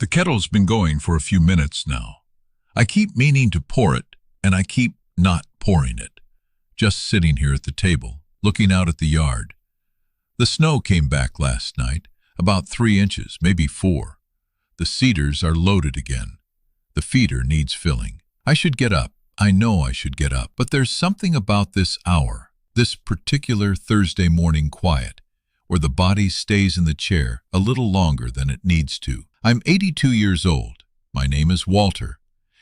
The kettle's been going for a few minutes now. I keep meaning to pour it, and I keep not pouring it. Just sitting here at the table, looking out at the yard. The snow came back last night, about 3 inches, maybe 4. The cedars are loaded again. The feeder needs filling. I should get up. I know I should get up, but there's something about this hour, this particular Thursday morning quiet, where the body stays in the chair a little longer than it needs to. I'm 82 years old. My name is Walter,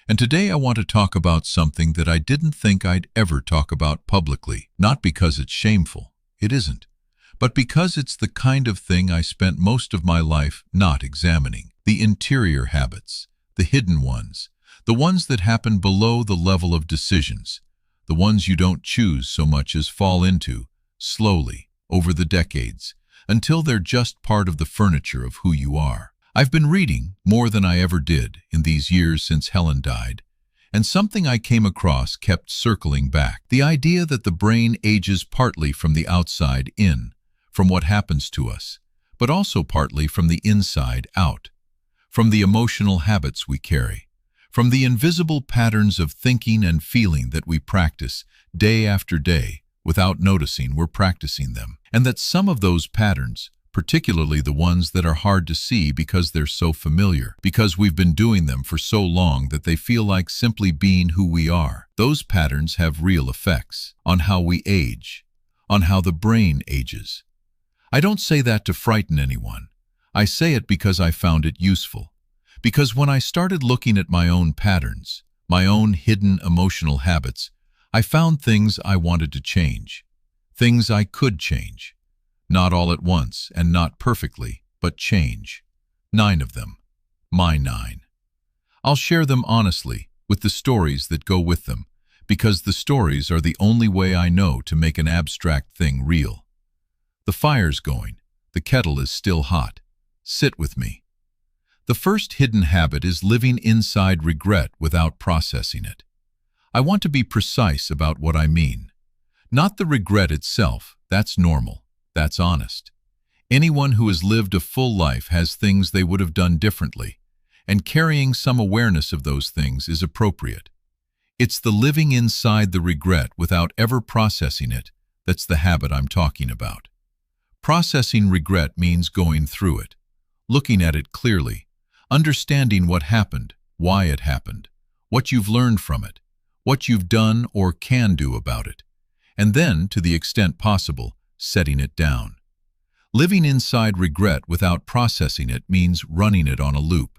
and today I want to talk about something that I didn't think I'd ever talk about publicly, not because it's shameful, it isn't, but because it's the kind of thing I spent most of my life not examining. The interior habits, the hidden ones, the ones that happen below the level of decisions, the ones you don't choose so much as fall into, slowly, over the decades, until they're just part of the furniture of who you are. I've been reading more than I ever did in these years since Helen died, and something I came across kept circling back. The idea that the brain ages partly from the outside in, from what happens to us, but also partly from the inside out, from the emotional habits we carry, from the invisible patterns of thinking and feeling that we practice day after day without noticing we're practicing them, and that some of those patterns, particularly the ones that are hard to see because they're so familiar, because we've been doing them for so long that they feel like simply being who we are, those patterns have real effects on how we age, on how the brain ages. I don't say that to frighten anyone. I say it because I found it useful. Because when I started looking at my own patterns, my own hidden emotional habits, I found things I wanted to change, things I could change. Not all at once and not perfectly, but change. 9 of them. My 9. I'll share them honestly, with the stories that go with them, because the stories are the only way I know to make an abstract thing real. The fire's going. The kettle is still hot. Sit with me. The first hidden habit is living inside regret without processing it. I want to be precise about what I mean. Not the regret itself, that's normal, that's honest. Anyone who has lived a full life has things they would have done differently, and carrying some awareness of those things is appropriate. It's the living inside the regret without ever processing it that's the habit I'm talking about. Processing regret means going through it, looking at it clearly, understanding what happened, why it happened, what you've learned from it, what you've done or can do about it, and then, to the extent possible, setting it down. Living inside regret without processing it means running it on a loop.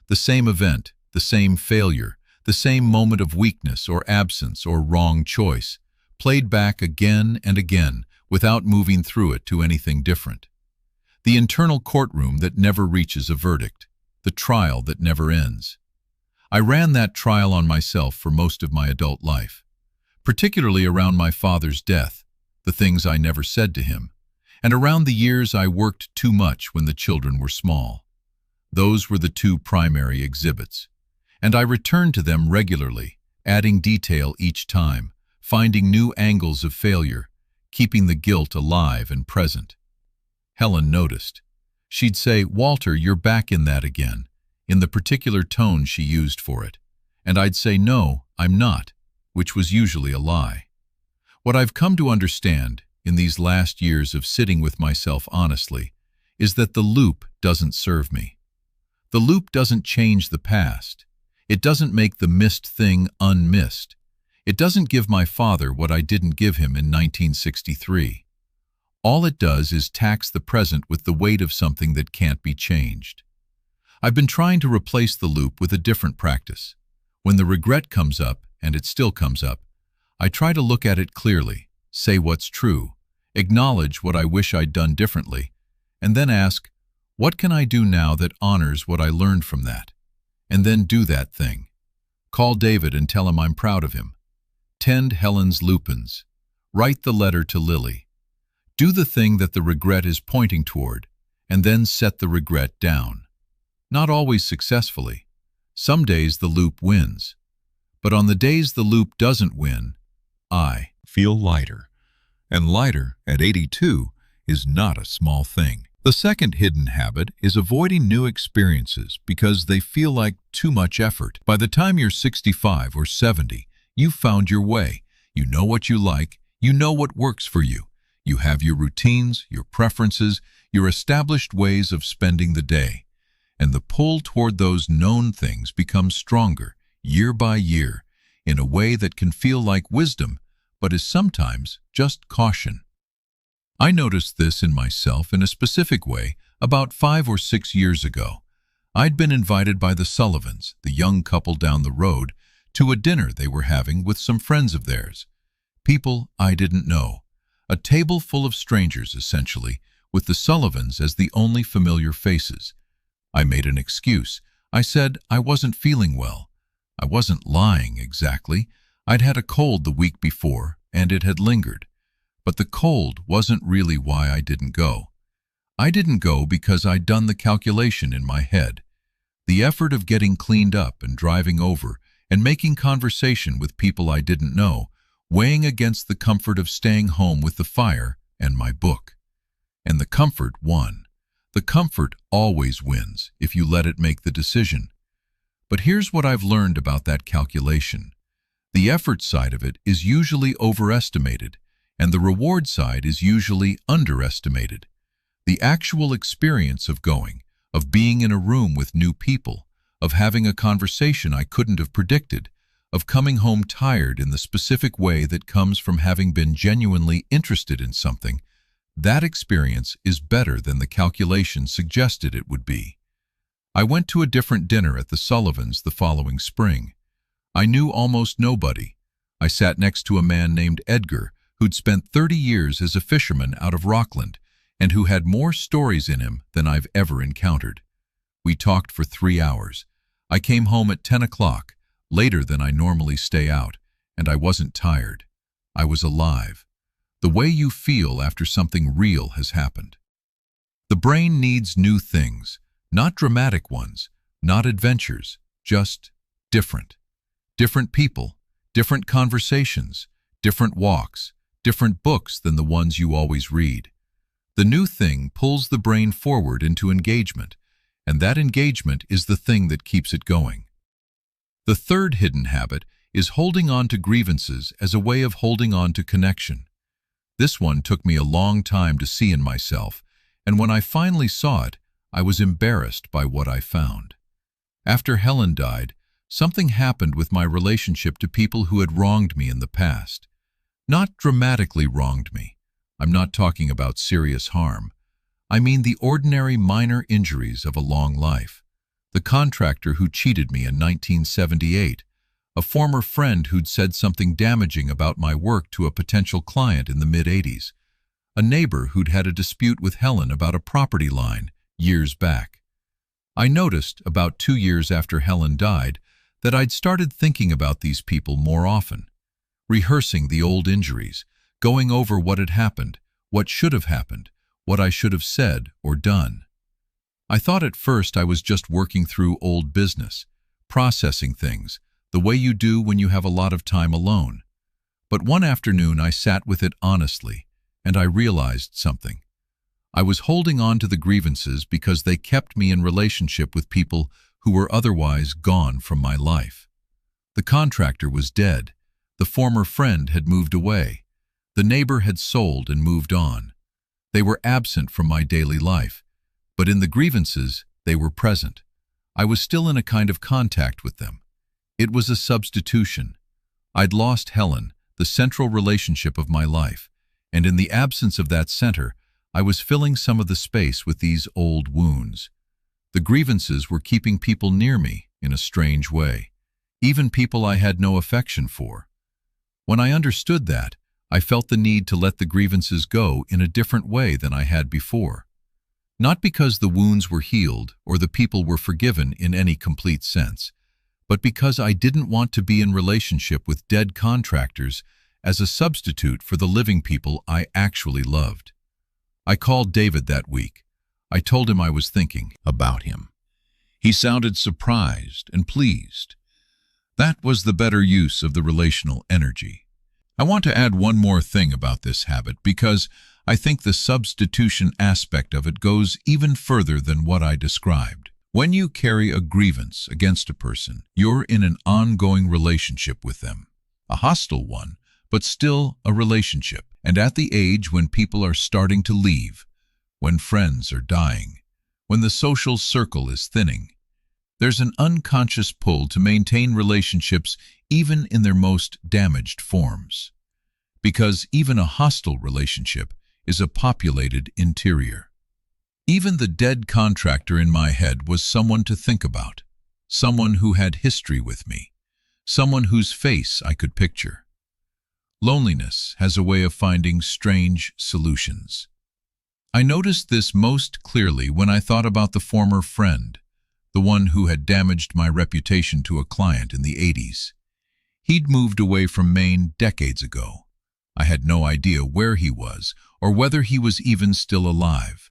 The same event, the same failure, the same moment of weakness or absence or wrong choice, played back again and again without moving through it to anything different. The internal courtroom that never reaches a verdict, the trial that never ends. I ran that trial on myself for most of my adult life, particularly around my father's death, the things I never said to him, and around the years I worked too much when the children were small. Those were the 2 primary exhibits, and I returned to them regularly, adding detail each time, finding new angles of failure, keeping the guilt alive and present. Helen noticed. She'd say, "Walter, you're back in that again," in the particular tone she used for it, and I'd say, "No, I'm not," which was usually a lie. What I've come to understand, in these last years of sitting with myself honestly, is that the loop doesn't serve me. The loop doesn't change the past. It doesn't make the missed thing unmissed. It doesn't give my father what I didn't give him in 1963. All it does is tax the present with the weight of something that can't be changed. I've been trying to replace the loop with a different practice. When the regret comes up, and it still comes up, I try to look at it clearly, say what's true, acknowledge what I wish I'd done differently, and then ask, what can I do now that honors what I learned from that? And then do that thing. Call David and tell him I'm proud of him. Tend Helen's lupins. Write the letter to Lily. Do the thing that the regret is pointing toward, and then set the regret down. Not always successfully. Some days the loop wins. But on the days the loop doesn't win, I feel lighter. And lighter at 82 is not a small thing. The second hidden habit is avoiding new experiences because they feel like too much effort. By the time you're 65 or 70, you've found your way. You know what you like, you know what works for you. You have your routines, your preferences, your established ways of spending the day. And the pull toward those known things becomes stronger, year by year, in a way that can feel like wisdom, but is sometimes just caution. I noticed this in myself in a specific way about 5 or 6 years ago. I'd been invited by the Sullivans, the young couple down the road, to a dinner they were having with some friends of theirs. People I didn't know. A table full of strangers, essentially, with the Sullivans as the only familiar faces. I made an excuse. I said I wasn't feeling well. I wasn't lying exactly. I'd had a cold the week before, and it had lingered. But the cold wasn't really why I didn't go. I didn't go because I'd done the calculation in my head. The effort of getting cleaned up and driving over and making conversation with people I didn't know, weighing against the comfort of staying home with the fire and my book. And the comfort won. The comfort always wins if you let it make the decision. But here's what I've learned about that calculation. The effort side of it is usually overestimated, and the reward side is usually underestimated. The actual experience of going, of being in a room with new people, of having a conversation I couldn't have predicted, of coming home tired in the specific way that comes from having been genuinely interested in something, that experience is better than the calculation suggested it would be. I went to a different dinner at the Sullivans the following spring. I knew almost nobody. I sat next to a man named Edgar, who'd spent 30 years as a fisherman out of Rockland, and who had more stories in him than I've ever encountered. We talked for 3 hours. I came home at 10 o'clock, later than I normally stay out, and I wasn't tired. I was alive. The way you feel after something real has happened. The brain needs new things, not dramatic ones, not adventures, just different. Different people, different conversations, different walks, different books than the ones you always read. The new thing pulls the brain forward into engagement, and that engagement is the thing that keeps it going. The third hidden habit is holding on to grievances as a way of holding on to connection. This one took me a long time to see in myself, and when I finally saw it, I was embarrassed by what I found. After Helen died, something happened with my relationship to people who had wronged me in the past. Not dramatically wronged me. I'm not talking about serious harm. I mean the ordinary minor injuries of a long life. The contractor who cheated me in 1978, a former friend who'd said something damaging about my work to a potential client in the mid-'80s, a neighbor who'd had a dispute with Helen about a property line years back. I noticed, about 2 years after Helen died, that I'd started thinking about these people more often, rehearsing the old injuries, going over what had happened, what should have happened, what I should have said or done. I thought at first I was just working through old business, processing things, the way you do when you have a lot of time alone. But one afternoon I sat with it honestly, and I realized something. I was holding on to the grievances because they kept me in relationship with people who were otherwise gone from my life. The contractor was dead. The former friend had moved away. The neighbor had sold and moved on. They were absent from my daily life, but in the grievances, they were present. I was still in a kind of contact with them. It was a substitution. I'd lost Helen, the central relationship of my life, and in the absence of that center, I was filling some of the space with these old wounds. The grievances were keeping people near me in a strange way, even people I had no affection for. When I understood that, I felt the need to let the grievances go in a different way than I had before. Not because the wounds were healed or the people were forgiven in any complete sense, but because I didn't want to be in relationship with dead contractors as a substitute for the living people I actually loved. I called David that week. I told him I was thinking about him. He sounded surprised and pleased. That was the better use of the relational energy. I want to add one more thing about this habit because I think the substitution aspect of it goes even further than what I described. When you carry a grievance against a person, you're in an ongoing relationship with them. A hostile one, but still a relationship. And at the age when people are starting to leave, when friends are dying, when the social circle is thinning, there's an unconscious pull to maintain relationships even in their most damaged forms. Because even a hostile relationship is a populated interior. Even the dead contractor in my head was someone to think about, someone who had history with me, someone whose face I could picture. Loneliness has a way of finding strange solutions. I noticed this most clearly when I thought about the former friend, the one who had damaged my reputation to a client in the 80s. He'd moved away from Maine decades ago. I had no idea where he was or whether he was even still alive.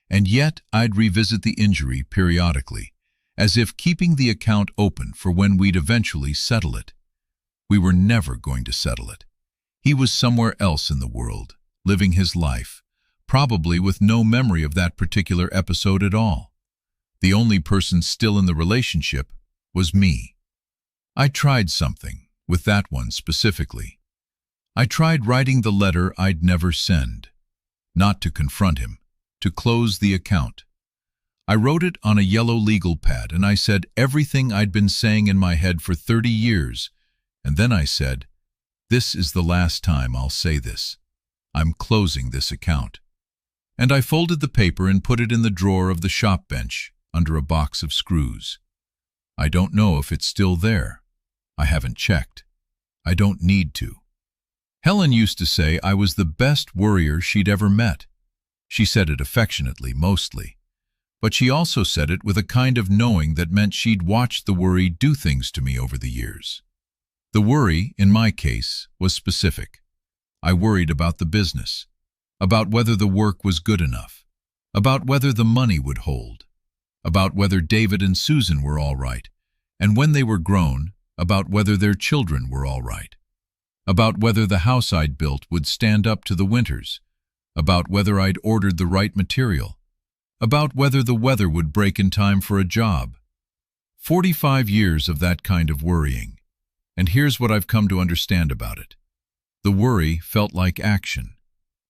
And yet I'd revisit the injury periodically, as if keeping the account open for when we'd eventually settle it. We were never going to settle it. He was somewhere else in the world, living his life, probably with no memory of that particular episode at all. The only person still in the relationship was me. I tried something, with that one specifically. I tried writing the letter I'd never send, not to confront him, to close the account. I wrote it on a yellow legal pad, and I said everything I'd been saying in my head for 30 years, and then I said, "This is the last time I'll say this. I'm closing this account." And I folded the paper and put it in the drawer of the shop bench, under a box of screws. I don't know if it's still there. I haven't checked. I don't need to. Helen used to say I was the best worrier she'd ever met. She said it affectionately, mostly. But she also said it with a kind of knowing that meant she'd watched the worry do things to me over the years. The worry, in my case, was specific. I worried about the business, about whether the work was good enough, about whether the money would hold, about whether David and Susan were all right, and when they were grown, about whether their children were all right, about whether the house I'd built would stand up to the winters, about whether I'd ordered the right material, about whether the weather would break in time for a job. 45 years of that kind of worrying, and here's what I've come to understand about it. The worry felt like action.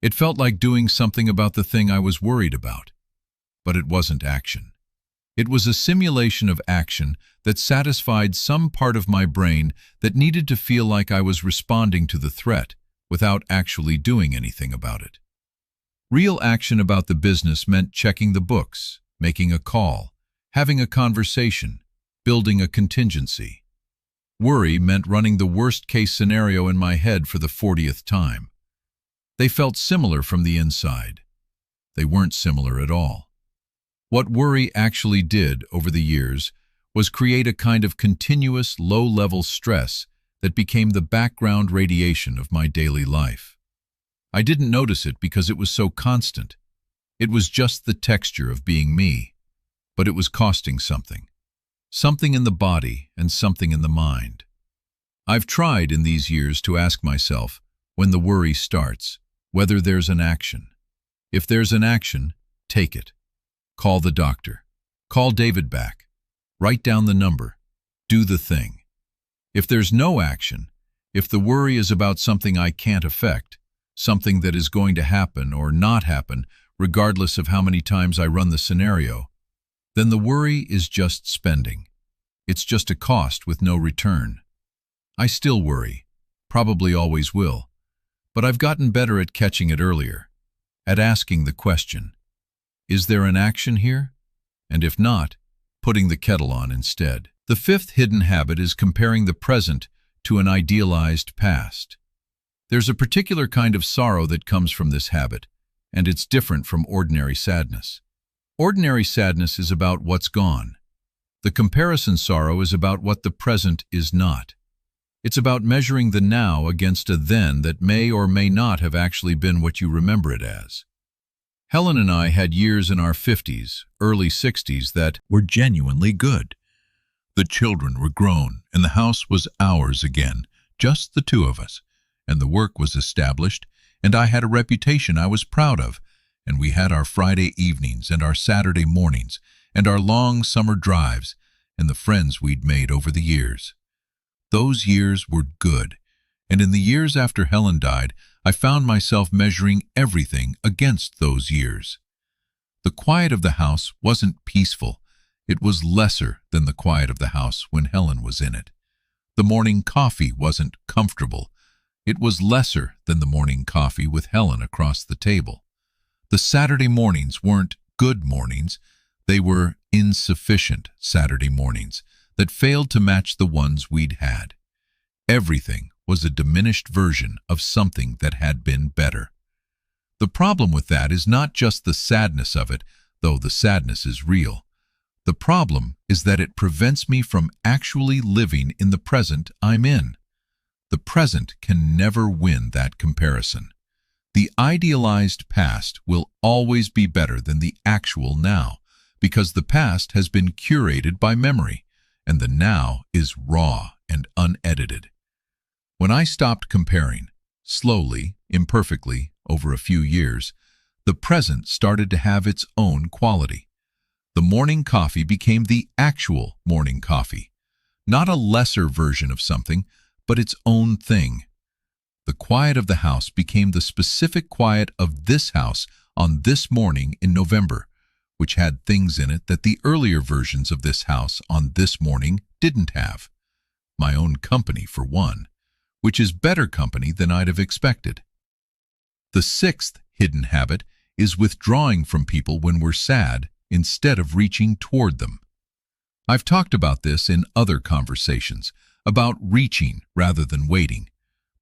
It felt like doing something about the thing I was worried about. But it wasn't action. It was a simulation of action that satisfied some part of my brain that needed to feel like I was responding to the threat without actually doing anything about it. Real action about the business meant checking the books, making a call, having a conversation, building a contingency. Worry meant running the worst-case scenario in my head for the 40th time. They felt similar from the inside. They weren't similar at all. What worry actually did over the years was create a kind of continuous low-level stress that became the background radiation of my daily life. I didn't notice it because it was so constant. It was just the texture of being me, but it was costing something. Something in the body and something in the mind. I've tried in these years to ask myself, when the worry starts, whether there's an action. If there's an action, take it. Call the doctor. Call David back. Write down the number. Do the thing. If there's no action, if the worry is about something I can't affect, something that is going to happen or not happen, regardless of how many times I run the scenario, then the worry is just spending. It's just a cost with no return. I still worry, probably always will, but I've gotten better at catching it earlier, at asking the question, is there an action here? And if not, putting the kettle on instead. The fifth hidden habit is comparing the present to an idealized past. There's a particular kind of sorrow that comes from this habit, and it's different from ordinary sadness. Ordinary sadness is about what's gone. The comparison sorrow is about what the present is not. It's about measuring the now against a then that may or may not have actually been what you remember it as. Helen and I had years in our 50s, early 60s that were genuinely good. The children were grown, and the house was ours again, just the two of us, and the work was established, and I had a reputation I was proud of, and we had our Friday evenings and our Saturday mornings and our long summer drives and the friends we'd made over the years. Those years were good, and in the years after Helen died, I found myself measuring everything against those years. The quiet of the house wasn't peaceful. It was lesser than the quiet of the house when Helen was in it. The morning coffee wasn't comfortable. It was lesser than the morning coffee with Helen across the table. The Saturday mornings weren't good mornings. They were insufficient Saturday mornings that failed to match the ones we'd had. Everything was a diminished version of something that had been better. The problem with that is not just the sadness of it, though the sadness is real. The problem is that it prevents me from actually living in the present I'm in. The present can never win that comparison. The idealized past will always be better than the actual now, because the past has been curated by memory, and the now is raw and unedited. When I stopped comparing, slowly, imperfectly, over a few years, the present started to have its own quality. The morning coffee became the actual morning coffee, not a lesser version of something, but its own thing. The quiet of the house became the specific quiet of this house on this morning in November, which had things in it that the earlier versions of this house on this morning didn't have. My own company, for one, which is better company than I'd have expected. The sixth hidden habit is withdrawing from people when we're sad instead of reaching toward them. I've talked about this in other conversations, about reaching rather than waiting,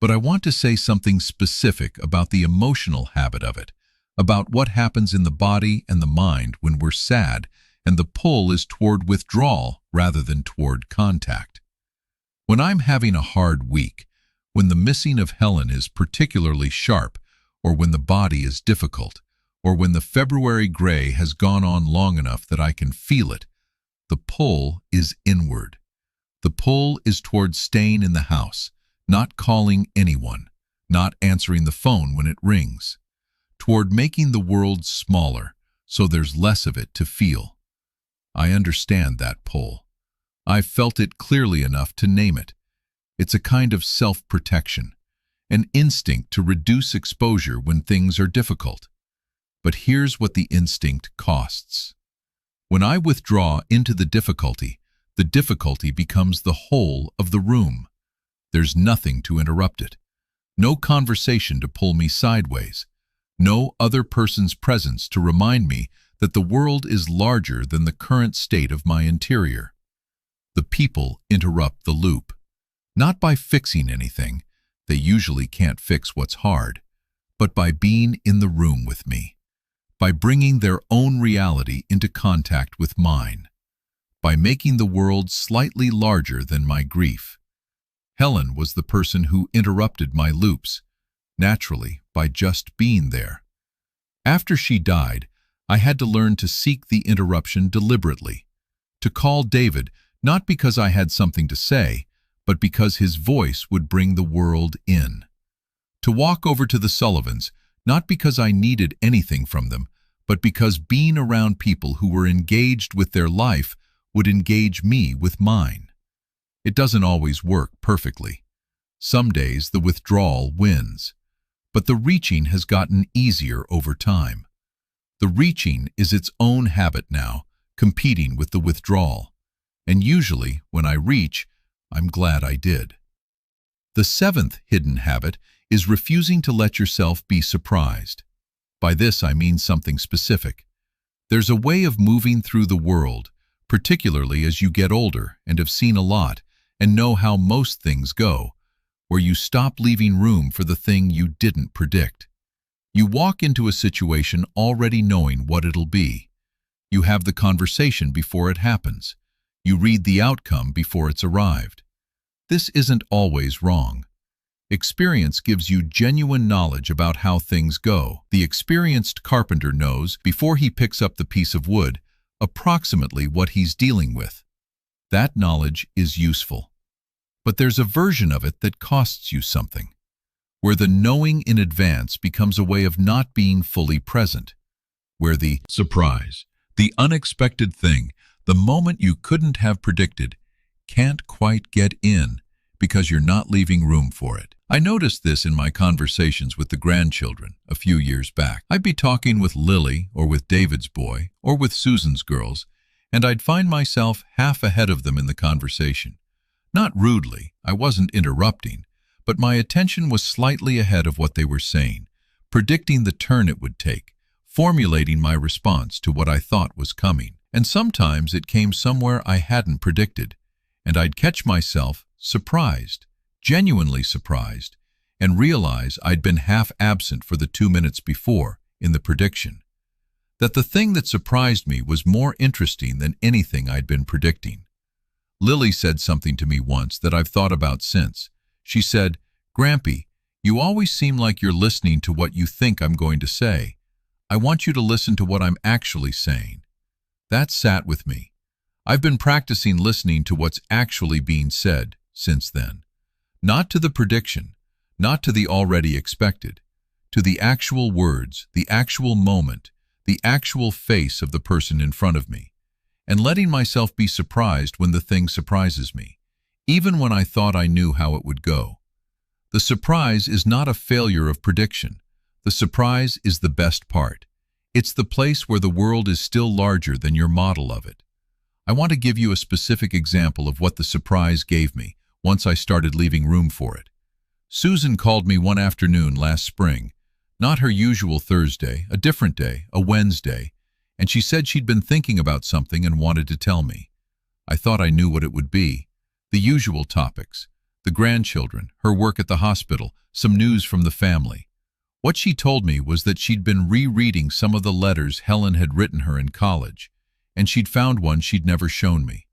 but I want to say something specific about the emotional habit of it, about what happens in the body and the mind when we're sad, and the pull is toward withdrawal rather than toward contact. When I'm having a hard week, when the missing of Helen is particularly sharp, or when the body is difficult, or when the February gray has gone on long enough that I can feel it, the pull is inward. The pull is toward staying in the house, not calling anyone, not answering the phone when it rings, toward making the world smaller so there's less of it to feel. I understand that pull. I've felt it clearly enough to name it. It's a kind of self-protection, an instinct to reduce exposure when things are difficult. But here's what the instinct costs. When I withdraw into the difficulty becomes the whole of the room. There's nothing to interrupt it. No conversation to pull me sideways. No other person's presence to remind me that the world is larger than the current state of my interior. The people interrupt the loop. Not by fixing anything, they usually can't fix what's hard, but by being in the room with me, by bringing their own reality into contact with mine, by making the world slightly larger than my grief. Helen was the person who interrupted my loops, naturally, by just being there. After she died, I had to learn to seek the interruption deliberately, to call David not because I had something to say, but because his voice would bring the world in. To walk over to the Sullivans, not because I needed anything from them, but because being around people who were engaged with their life would engage me with mine. It doesn't always work perfectly. Some days the withdrawal wins, but the reaching has gotten easier over time. The reaching is its own habit now, competing with the withdrawal. And usually, when I reach, I'm glad I did. The seventh hidden habit is refusing to let yourself be surprised. By this I mean something specific. There's a way of moving through the world, particularly as you get older and have seen a lot and know how most things go, where you stop leaving room for the thing you didn't predict. You walk into a situation already knowing what it'll be. You have the conversation before it happens. You read the outcome before it's arrived. This isn't always wrong. Experience gives you genuine knowledge about how things go. The experienced carpenter knows, before he picks up the piece of wood, approximately what he's dealing with. That knowledge is useful. But there's a version of it that costs you something. where the knowing in advance becomes a way of not being fully present, where the surprise, the unexpected thing, the moment you couldn't have predicted, can't quite get in because you're not leaving room for it. I noticed this in my conversations with the grandchildren a few years back. I'd be talking with Lily or with David's boy or with Susan's girls, and I'd find myself half ahead of them in the conversation. Not rudely, I wasn't interrupting, but my attention was slightly ahead of what they were saying, predicting the turn it would take, formulating my response to what I thought was coming. And sometimes it came somewhere I hadn't predicted, and I'd catch myself surprised, genuinely surprised, and realize I'd been half absent for the 2 minutes before in the prediction. That the thing that surprised me was more interesting than anything I'd been predicting. Lily said something to me once that I've thought about since. She said, "Grampy, you always seem like you're listening to what you think I'm going to say. I want you to listen to what I'm actually saying." That sat with me. I've been practicing listening to what's actually being said since then. Not to the prediction, not to the already expected, to the actual words, the actual moment, the actual face of the person in front of me, and letting myself be surprised when the thing surprises me, even when I thought I knew how it would go. The surprise is not a failure of prediction. The surprise is the best part. It's the place where the world is still larger than your model of it. I want to give you a specific example of what the surprise gave me once I started leaving room for it. Susan called me one afternoon last spring, not her usual Thursday, a different day, a Wednesday, and she said she'd been thinking about something and wanted to tell me. I thought I knew what it would be. The usual topics, the grandchildren, her work at the hospital, some news from the family. What she told me was that she'd been rereading some of the letters Helen had written her in college, and she'd found one she'd never shown me.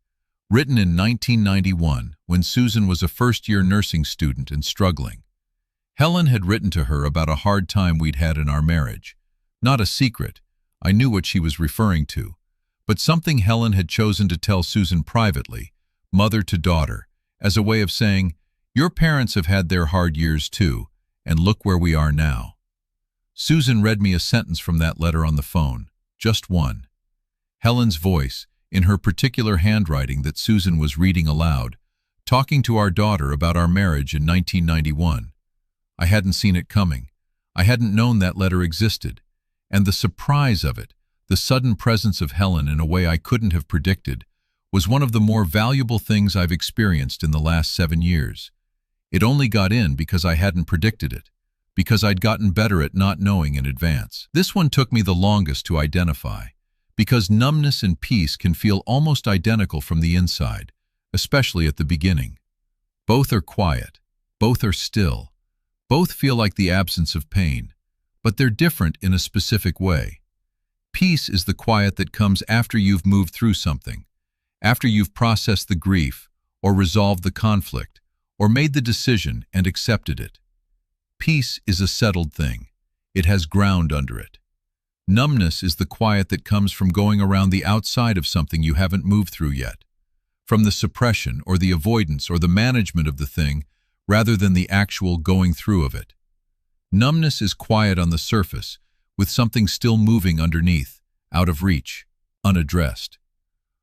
Written in 1991, when Susan was a first-year nursing student and struggling. Helen had written to her about a hard time we'd had in our marriage. Not a secret, I knew what she was referring to, but something Helen had chosen to tell Susan privately, mother to daughter, as a way of saying, "Your parents have had their hard years too, and look where we are now." Susan read me a sentence from that letter on the phone, just one. Helen's voice, in her particular handwriting that Susan was reading aloud, talking to our daughter about our marriage in 1991. I hadn't seen it coming. I hadn't known that letter existed. And the surprise of it, the sudden presence of Helen in a way I couldn't have predicted, was one of the more valuable things I've experienced in the last 7 years. It only got in because I hadn't predicted it, because I'd gotten better at not knowing in advance. This one took me the longest to identify, because numbness and peace can feel almost identical from the inside, especially at the beginning. Both are quiet, both are still, both feel like the absence of pain, but they're different in a specific way. Peace is the quiet that comes after you've moved through something, after you've processed the grief, or resolved the conflict, or made the decision and accepted it. Peace is a settled thing. It has ground under it. Numbness is the quiet that comes from going around the outside of something you haven't moved through yet, from the suppression or the avoidance or the management of the thing rather than the actual going through of it. Numbness is quiet on the surface, with something still moving underneath, out of reach, unaddressed.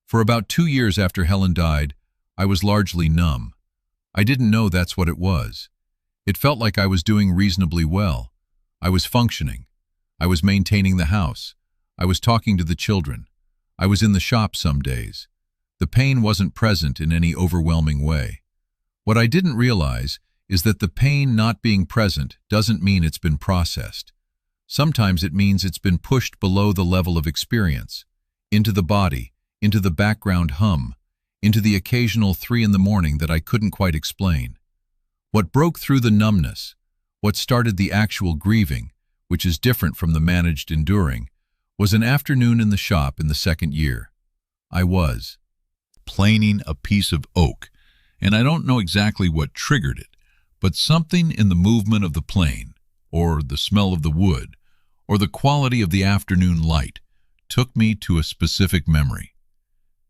For about 2 years after Helen died, I was largely numb. I didn't know that's what it was. It felt like I was doing reasonably well. I was functioning. I was maintaining the house. I was talking to the children. I was in the shop some days. The pain wasn't present in any overwhelming way. What I didn't realize is that the pain not being present doesn't mean it's been processed. Sometimes it means it's been pushed below the level of experience, into the body, into the background hum, into the occasional 3 a.m. that I couldn't quite explain. What broke through the numbness, what started the actual grieving, which is different from the managed enduring, was an afternoon in the shop in the 2nd year. I was planing a piece of oak, and I don't know exactly what triggered it, but something in the movement of the plane, or the smell of the wood, or the quality of the afternoon light, took me to a specific memory.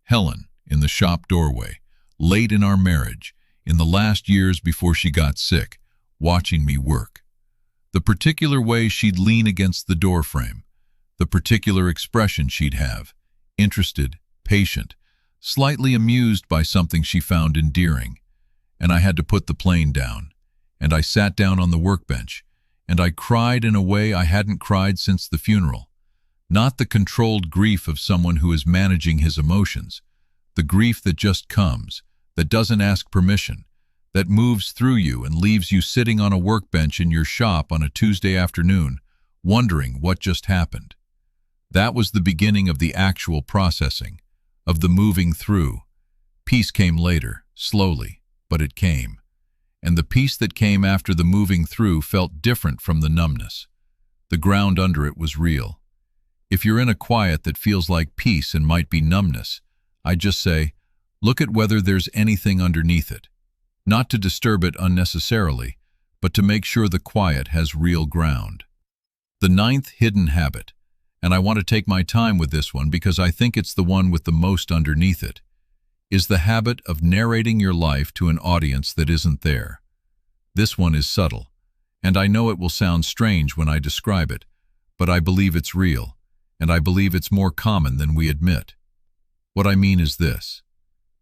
Helen, in the shop doorway, late in our marriage, in the last years before she got sick, watching me work. The particular way she'd lean against the doorframe, the particular expression she'd have, interested, patient, slightly amused by something she found endearing. And I had to put the plane down, and I sat down on the workbench, and I cried in a way I hadn't cried since the funeral. Not the controlled grief of someone who is managing his emotions, the grief that just comes, that doesn't ask permission, that moves through you and leaves you sitting on a workbench in your shop on a Tuesday afternoon, wondering what just happened. That was the beginning of the actual processing, of the moving through. Peace came later, slowly, but it came. And the peace that came after the moving through felt different from the numbness. The ground under it was real. If you're in a quiet that feels like peace and might be numbness, I just say, look at whether there's anything underneath it. Not to disturb it unnecessarily, but to make sure the quiet has real ground. The ninth hidden habit, and I want to take my time with this one because I think it's the one with the most underneath it, is the habit of narrating your life to an audience that isn't there. This one is subtle, and I know it will sound strange when I describe it, but I believe it's real, and I believe it's more common than we admit. What I mean is this.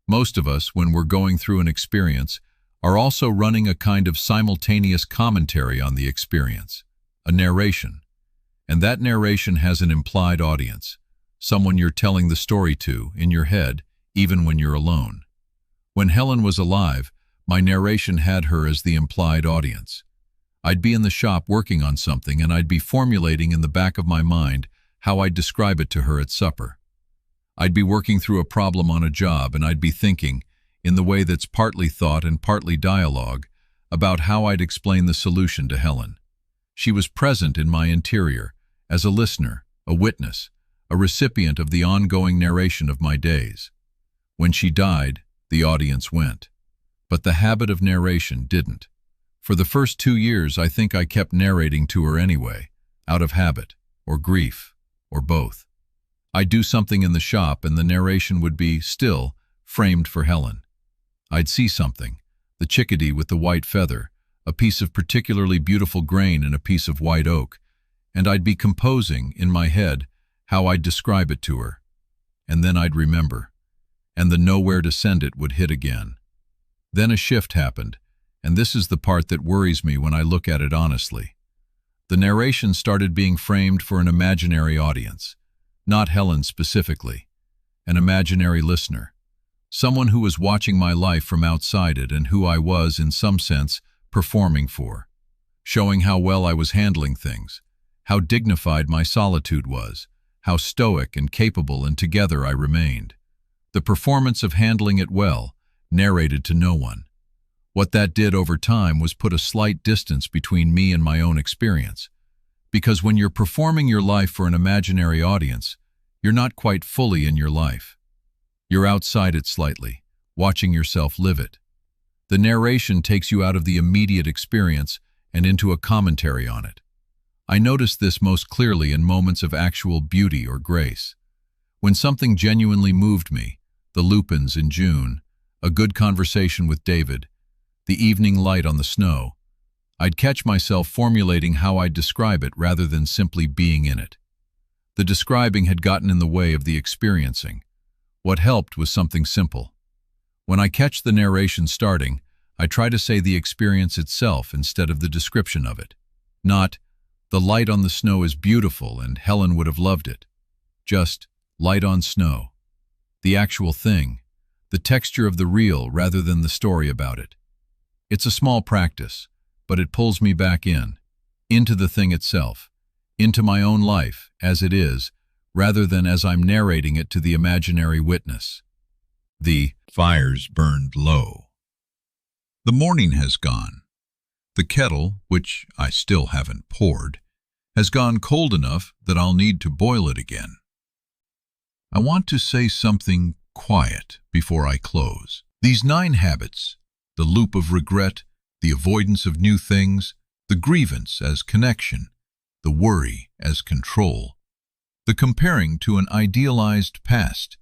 Most of us, when we're going through an experience, are also running a kind of simultaneous commentary on the experience, a narration. And that narration has an implied audience, someone you're telling the story to, in your head, even when you're alone. When Helen was alive, my narration had her as the implied audience. I'd be in the shop working on something and I'd be formulating in the back of my mind how I'd describe it to her at supper. I'd be working through a problem on a job and I'd be thinking, in the way that's partly thought and partly dialogue, about how I'd explain the solution to Helen. She was present in my interior, as a listener, a witness, a recipient of the ongoing narration of my days. When she died, the audience went. But the habit of narration didn't. For the first 2 years, I think I kept narrating to her anyway, out of habit, or grief, or both. I'd do something in the shop and the narration would be, still, framed for Helen. I'd see something, the chickadee with the white feather, a piece of particularly beautiful grain in a piece of white oak, and I'd be composing, in my head, how I'd describe it to her. And then I'd remember, and the nowhere to send it would hit again. Then a shift happened, and this is the part that worries me when I look at it honestly. The narration started being framed for an imaginary audience, not Helen specifically, an imaginary listener, someone who was watching my life from outside it and who I was, in some sense, performing for, showing how well I was handling things, how dignified my solitude was, how stoic and capable and together I remained. The performance of handling it well, narrated to no one. What that did over time was put a slight distance between me and my own experience. Because when you're performing your life for an imaginary audience, you're not quite fully in your life. You're outside it slightly, watching yourself live it. The narration takes you out of the immediate experience and into a commentary on it. I noticed this most clearly in moments of actual beauty or grace. When something genuinely moved me, the lupins in June, a good conversation with David, the evening light on the snow, I'd catch myself formulating how I'd describe it rather than simply being in it. The describing had gotten in the way of the experiencing. What helped was something simple. When I catch the narration starting, I try to say the experience itself instead of the description of it. Not, the light on the snow is beautiful and Helen would have loved it. Just, light on snow. The actual thing, the texture of the real rather than the story about it. It's a small practice, but it pulls me back into the thing itself, into my own life as it is, rather than as I'm narrating it to the imaginary witness. The fires burned low. The morning has gone. The kettle, which I still haven't poured, has gone cold enough that I'll need to boil it again. I want to say something quiet before I close. These 9 habits, the loop of regret, the avoidance of new things, the grievance as connection, the worry as control, the comparing to an idealized past,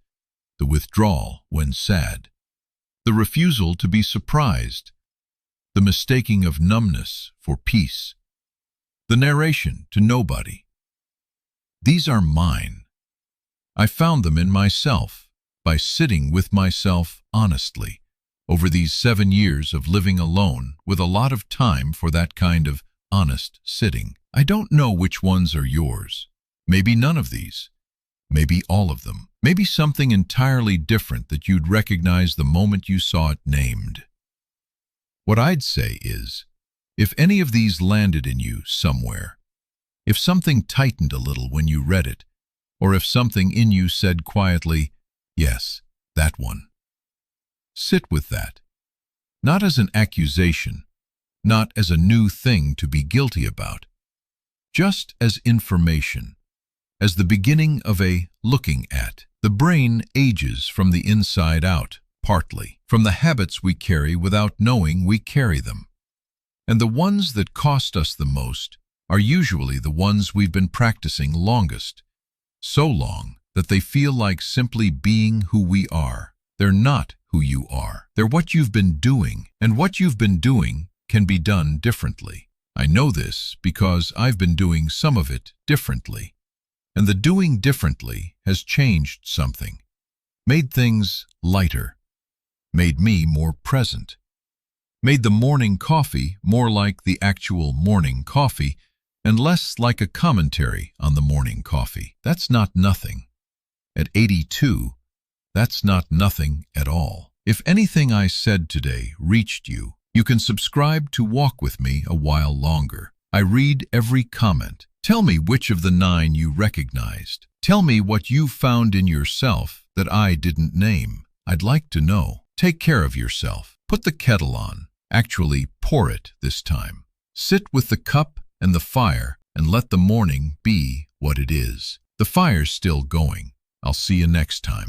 the withdrawal when sad, the refusal to be surprised, the mistaking of numbness for peace, The narration to nobody. These are mine. I found them in myself, by sitting with myself honestly, over these 7 years of living alone with a lot of time for that kind of honest sitting. I don't know which ones are yours. Maybe none of these. Maybe all of them. Maybe something entirely different that you'd recognize the moment you saw it named. What I'd say is, if any of these landed in you somewhere, if something tightened a little when you read it, or if something in you said quietly, yes, that one. Sit with that. Not as an accusation, not as a new thing to be guilty about, just as information, as the beginning of a looking at. The brain ages from the inside out, partly, from the habits we carry without knowing we carry them. And the ones that cost us the most are usually the ones we've been practicing longest, so long that they feel like simply being who we are. They're not who you are. They're what you've been doing, and what you've been doing can be done differently. I know this because I've been doing some of it differently. And the doing differently has changed something, made things lighter, made me more present, made the morning coffee more like the actual morning coffee and less like a commentary on the morning coffee. That's not nothing. At 82, that's not nothing at all. If anything I said today reached you, you can subscribe to walk with me a while longer. I read every comment. Tell me which of the 9 you recognized. Tell me what you found in yourself that I didn't name. I'd like to know. Take care of yourself. Put the kettle on. Actually, pour it this time. Sit with the cup and the fire and let the morning be what it is. The fire's still going. I'll see you next time.